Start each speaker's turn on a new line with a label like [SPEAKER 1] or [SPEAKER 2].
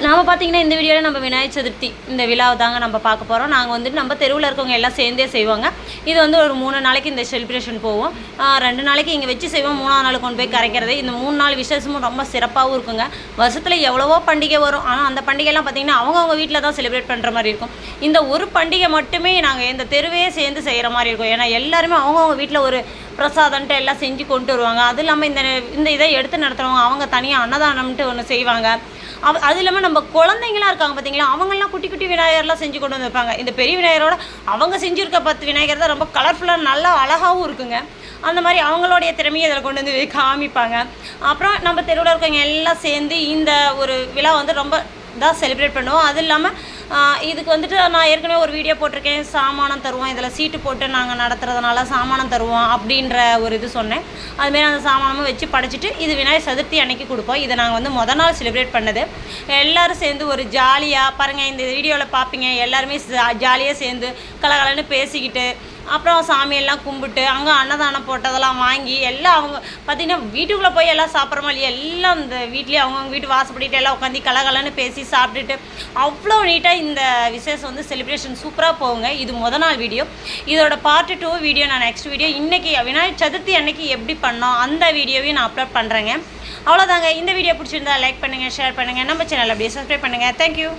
[SPEAKER 1] நாம் பார்த்திங்கன்னா இந்த வீடியோவில் நம்ம விநாயகர் சதுர்த்தி இந்த விழாவை தாங்க நம்ம பார்க்க போகிறோம். நாங்கள் வந்துட்டு நம்ம தெருவில் இருக்கவங்க எல்லாம் சேர்ந்தே செய்வாங்க. இது வந்து ஒரு 3 நாளைக்கு இந்த செலிப்ரேஷன் போவோம். 2 நாளைக்கு இங்கே வச்சு செய்வோம், 3ஆவது நாள் கொண்டு போய் கரைக்கிறது. இந்த 3 நாள் விசேஷமும் ரொம்ப சிறப்பாகவும் இருக்குங்க. வருஷத்தில் எவ்வளவோ பண்டிகை வரும், ஆனால் அந்த பண்டிகைலாம் பார்த்திங்கன்னா அவங்கவுங்க வீட்டில் தான் செலிப்ரேட் பண்ணுற மாதிரி இருக்கும். இந்த ஒரு பண்டிகை மட்டுமே நாங்கள் இந்த தெருவே சேர்ந்து செய்கிற மாதிரி இருக்கும். ஏன்னா எல்லாருமே அவங்கவுங்க வீட்டில் ஒரு பிரசாதம்ன்ட்டு எல்லாம் செஞ்சு கொண்டு வருவாங்க. அது இல்லாமல் இந்த இதை எடுத்து நடத்துகிறவங்க அவங்க தனியாக அன்னதானம்ன்ட்டு ஒன்று செய்வாங்க. அது இல்லாமல் நம்ம குழந்தைங்களாம் இருக்காங்க பார்த்தீங்களா, அவங்கெல்லாம் குட்டி குட்டி விநாயகர்லாம் செஞ்சு கொண்டு வந்து வைப்பாங்க. இந்த பெரிய விநாயகரோட அவங்க செஞ்சுருக்க 10 விநாயகர் தான் ரொம்ப கலர்ஃபுல்லாக நல்லா அழகாகவும் இருக்குங்க. அந்த மாதிரி அவங்களுடைய திறமையை இதில் கொண்டு வந்து காமிப்பாங்க. அப்புறம் நம்ம தெருவில் இருக்கவங்க எல்லாம் சேர்ந்து இந்த ஒரு விழா வந்து ரொம்ப தான் செலிப்ரேட் பண்ணுவோம். அது இல்லாமல் இதுக்கு வந்துட்டு நான் ஏற்கனவே ஒரு வீடியோ போட்டிருக்கேன், சாமானம் தருவோம், இதில் சீட்டு போட்டு நாங்கள் நடத்துறதுனால சாமானம் தருவோம் அப்படின்ற ஒரு இது சொன்னேன். அதுமாரி அந்த சாமானமும் வச்சு படைச்சிட்டு இது விநாயகர் சதுர்த்தி அன்னைக்கு கொடுப்போம். இதை நாங்கள் வந்து மொதல் நாள் செலிப்ரேட் பண்ணது. எல்லோரும் சேர்ந்து ஒரு ஜாலியாக பாருங்கள், இந்த வீடியோவில் பார்ப்பீங்க, எல்லாருமே ஜாலியாக சேர்ந்து கலகலன்னு பேசிக்கிட்டு அப்புறம் சாமியெல்லாம் கும்பிட்டு அங்கே அன்னதானம் போட்டதெல்லாம் வாங்கி எல்லாம் அவங்க பார்த்திங்கன்னா வீட்டுக்குள்ளே போய் எல்லாம் சாப்பிட்றோமா இல்லையா, எல்லாம் இந்த வீட்லேயே அவங்கவுங்க வீட்டு வாசப்படிட்டு எல்லாம் உட்காந்து கலகலன்னு பேசி சாப்பிட்டுட்டு அவ்வளோ நீட்டாக இந்த விசேஷம் வந்து செலிப்ரேஷன் சூப்பராக போகுங்க. இது மொதல் நாள் வீடியோ. இதோட பார்ட் 2 வீடியோ நான் நெக்ஸ்ட் வீடியோ இன்றைக்கி விநாயகர் சதுர்த்தி அன்னைக்கு எப்படி பண்ணோம் அந்த வீடியோவையும் நான் அப்லோட் பண்ணுறேங்க. அவ்வளோதாங்க. இந்த வீடியோ பிடிச்சிருந்தா லைக் பண்ணுங்கள், ஷேர் பண்ணுங்கள், நம்ம சேனல் அப்படியே சப்ஸ்கிரைப் பண்ணுங்கள். தேங்க்யூ.